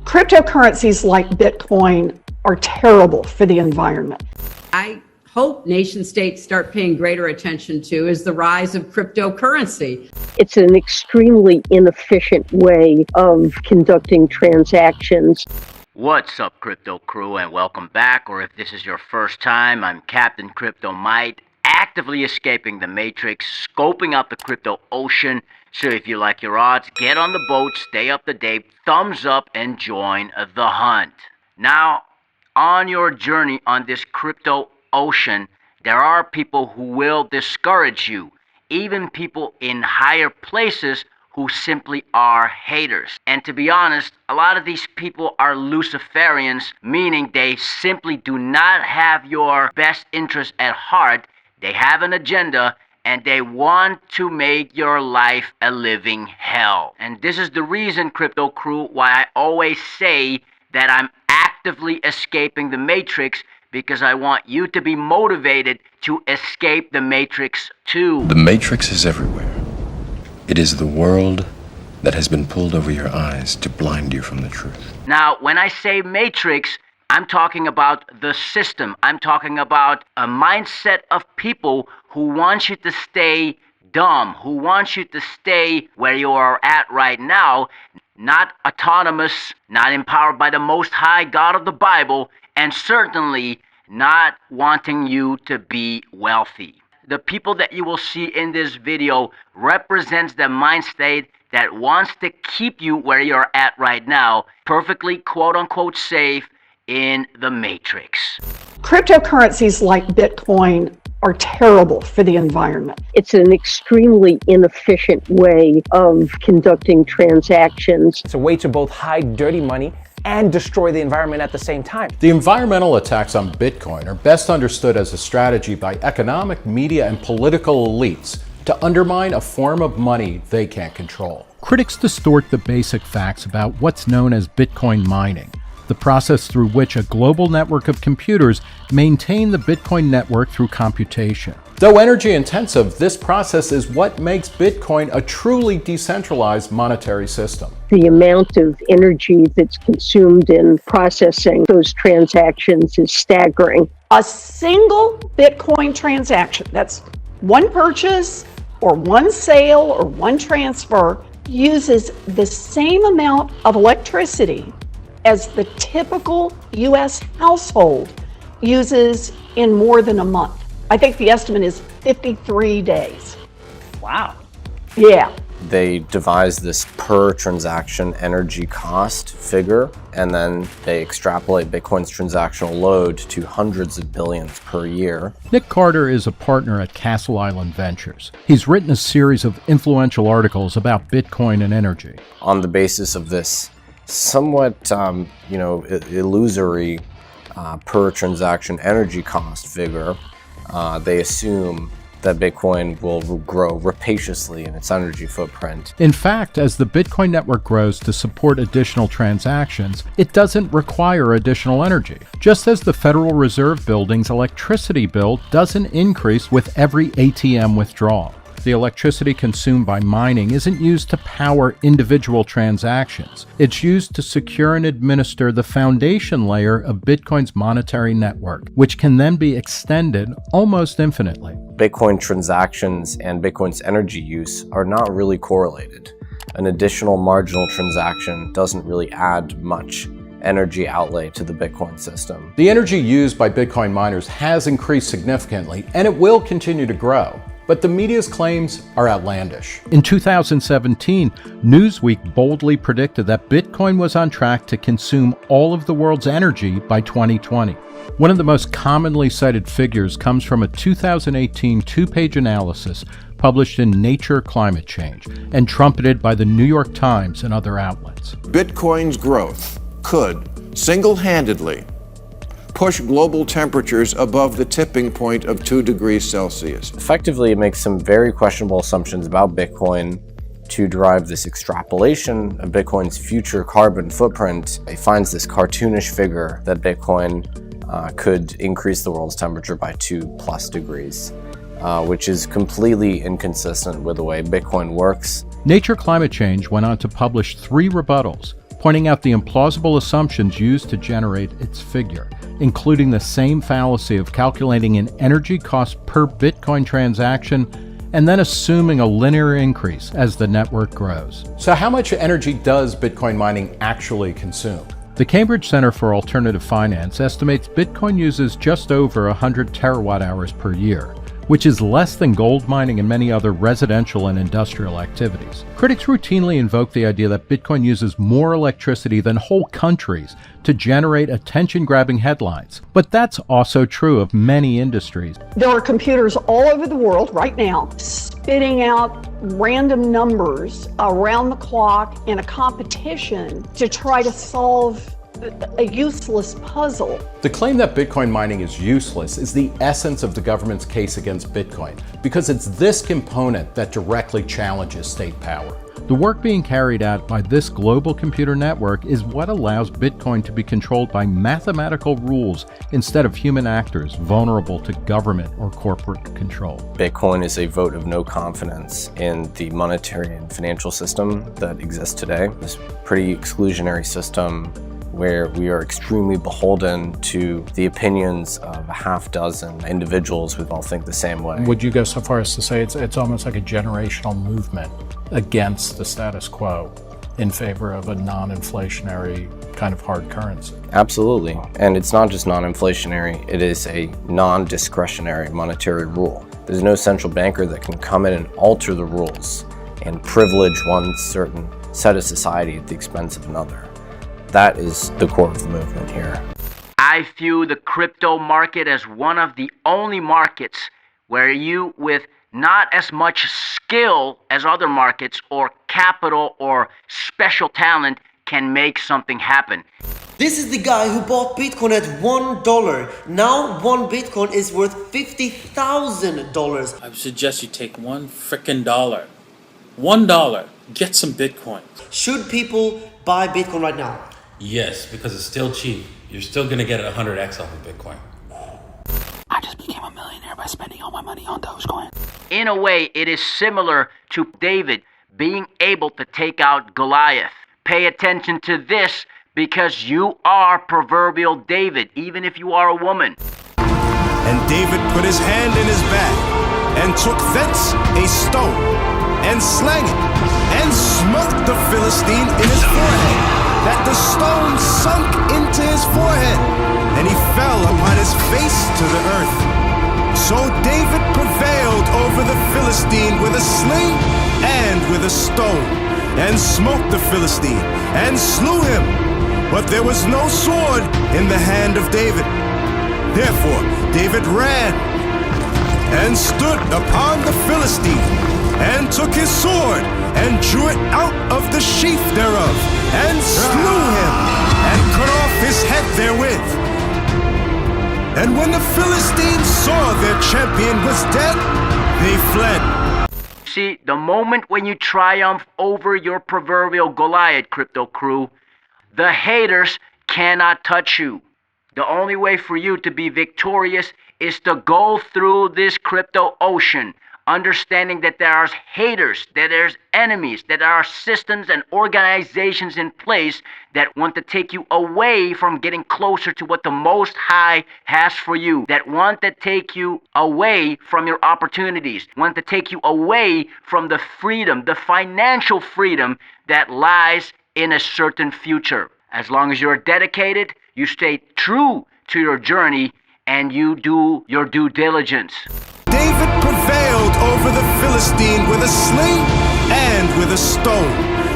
Cryptocurrencies like Bitcoin are terrible for the environment. I hope nation states start paying greater attention to is the rise of cryptocurrency. It's an extremely inefficient way of conducting transactions. What's up, crypto crew, and welcome back. Or if this is your first time, I'm Cpatain Crypto Might, actively escaping the matrix, scoping out the crypto ocean. So if you like your odds, get on the boat, stay up to date, thumbs up, and join the hunt. Now, on your journey on this crypto ocean, there are people who will discourage you, even people in higher places who simply are haters. And to be honest, a lot of these people are Luciferians, meaning they simply do not have your best interest at heart. They have an agenda, and they want to make your life a living hell. And this is the reason, crypto crew, why I always say that I'm actively escaping the matrix, because I want you to be motivated to escape the matrix too. The matrix is everywhere. It is the world that has been pulled over your eyes to blind you from the truth. Now, when I say matrix, I'm talking about the system. I'm talking about a mindset of people who want you to stay dumb, who want you to stay where you are at right now, not autonomous, not empowered by the Most High God of the Bible, and certainly not wanting you to be wealthy. The people that you will see in this video represents the mind state that wants to keep you where you're at right now, perfectly quote-unquote safe in the matrix. Cryptocurrencies like Bitcoin are terrible for the environment. It's an extremely inefficient way of conducting transactions. It's a way to both hide dirty money and destroy the environment at the same time. The environmental attacks on Bitcoin are best understood as a strategy by economic, media, and political elites to undermine a form of money they can't control. Critics distort the basic facts about what's known as Bitcoin mining, the process through which a global network of computers maintain the Bitcoin network through computation. Though energy intensive, this process is what makes Bitcoin a truly decentralized monetary system. The amount of energy that's consumed in processing those transactions is staggering. A single Bitcoin transaction, that's one purchase or one sale or one transfer, uses the same amount of electricity as the typical U.S. household uses in more than a month. I think the estimate is 53 days. Wow. Yeah. They devised this per transaction energy cost figure, and then they extrapolate Bitcoin's transactional load to hundreds of billions per year. Nick Carter is a partner at Castle Island Ventures. He's written a series of influential articles about Bitcoin and energy. On the basis of this somewhat, illusory per transaction energy cost figure, they assume that Bitcoin will grow rapaciously in its energy footprint. In fact, as the Bitcoin network grows to support additional transactions, it doesn't require additional energy. Just as the Federal Reserve Building's electricity bill doesn't increase with every ATM withdrawal. The electricity consumed by mining isn't used to power individual transactions. It's used to secure and administer the foundation layer of Bitcoin's monetary network, which can then be extended almost infinitely. Bitcoin transactions and Bitcoin's energy use are not really correlated. An additional marginal transaction doesn't really add much energy outlay to the Bitcoin system. The energy used by Bitcoin miners has increased significantly, and it will continue to grow. But the media's claims are outlandish. In 2017, Newsweek boldly predicted that Bitcoin was on track to consume all of the world's energy by 2020. One of the most commonly cited figures comes from a 2018 two-page analysis published in Nature Climate Change and trumpeted by the New York Times and other outlets. Bitcoin's growth could single-handedly push global temperatures above the tipping point of 2 degrees Celsius. Effectively, it makes some very questionable assumptions about Bitcoin to derive this extrapolation of Bitcoin's future carbon footprint. It finds this cartoonish figure that Bitcoin could increase the world's temperature by 2+ degrees, which is completely inconsistent with the way Bitcoin works. Nature Climate Change went on to publish 3 rebuttals. pointing out the implausible assumptions used to generate its figure, including the same fallacy of calculating an energy cost per Bitcoin transaction and then assuming a linear increase as the network grows. So how much energy does Bitcoin mining actually consume? The Cambridge Center for Alternative Finance estimates Bitcoin uses just over 100 terawatt hours per year, which is less than gold mining and many other residential and industrial activities. Critics routinely invoke the idea that Bitcoin uses more electricity than whole countries to generate attention-grabbing headlines. But that's also true of many industries. There are computers all over the world right now spitting out random numbers around the clock in a competition to try to solve a useless puzzle. The claim that Bitcoin mining is useless is the essence of the government's case against Bitcoin, because it's this component that directly challenges state power. The work being carried out by this global computer network is what allows Bitcoin to be controlled by mathematical rules instead of human actors vulnerable to government or corporate control. Bitcoin is a vote of no confidence in the monetary and financial system that exists today. This pretty exclusionary system where we are extremely beholden to the opinions of a half dozen individuals who all think the same way. Would you go so far as to say it's almost like a generational movement against the status quo in favor of a non-inflationary kind of hard currency? Absolutely. And it's not just non-inflationary, it is a non-discretionary monetary rule. There's no central banker that can come in and alter the rules and privilege one certain set of society at the expense of another. That is the core of the movement here. I view the crypto market as one of the only markets where you, with not as much skill as other markets or capital or special talent, can make something happen. This is the guy who bought Bitcoin at $1. Now one Bitcoin is worth $50,000. I would suggest you take $1 frickin' dollar. $1. Get some Bitcoin. Should people buy Bitcoin right now? Yes, because it's still cheap. You're still going to get 100x off of Bitcoin. I just became a millionaire by spending all my money on Dogecoin. In a way, it is similar to David being able to take out Goliath. Pay attention to this because you are proverbial David, even if you are a woman. And David put his hand in his bag and took thence a stone and slang it and smote the Philistine in his forehead, that the stone sunk into his forehead, and he fell upon his face to the earth. So David prevailed over the Philistine with a sling and with a stone, and smote the Philistine, and slew him. But there was no sword in the hand of David. Therefore David ran, and stood upon the Philistine, and took his sword, and drew it out of the sheath thereof, and slew him, and cut off his head therewith. And when the Philistines saw their champion was dead, they fled. See, the moment when you triumph over your proverbial Goliath, crypto crew, the haters cannot touch you. The only way for you to be victorious is to go through this crypto ocean, understanding that there are haters, that there's enemies, that there are systems and organizations in place that want to take you away from getting closer to what the Most High has for you, that want to take you away from your opportunities, want to take you away from the freedom, the financial freedom that lies in a certain future. As long as you're dedicated, you stay true to your journey, and you do your due diligence. David prevailed over the Philistine with a sling and with a stone,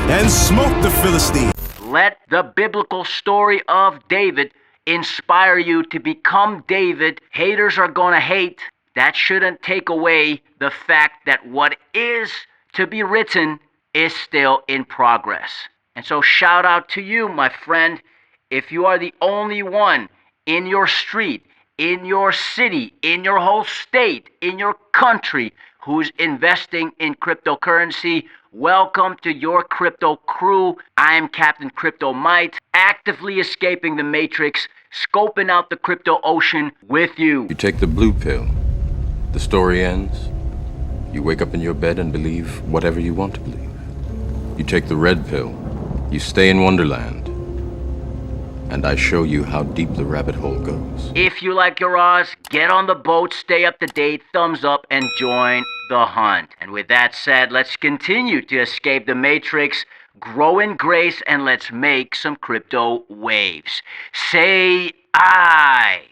and smote the Philistine. Let the biblical story of David inspire you to become David. Haters are going to hate. That shouldn't take away the fact that what is to be written is still in progress. And so shout out to you, my friend. If you are the only one in your street, in your city, in your whole state, in your country who's investing in cryptocurrency, welcome to your crypto crew. I am Cpatain Crypto Might, actively escaping the matrix, scoping out the crypto ocean with you. You take the blue pill, the story ends. You wake up in your bed and believe whatever you want to believe. You take the red pill, you stay in Wonderland. and I show you how deep the rabbit hole goes. If you like your odds, get on the boat, stay up to date, thumbs up, and join the hunt. And with that said, let's continue to escape the matrix, grow in grace, and let's make some crypto waves. Say I.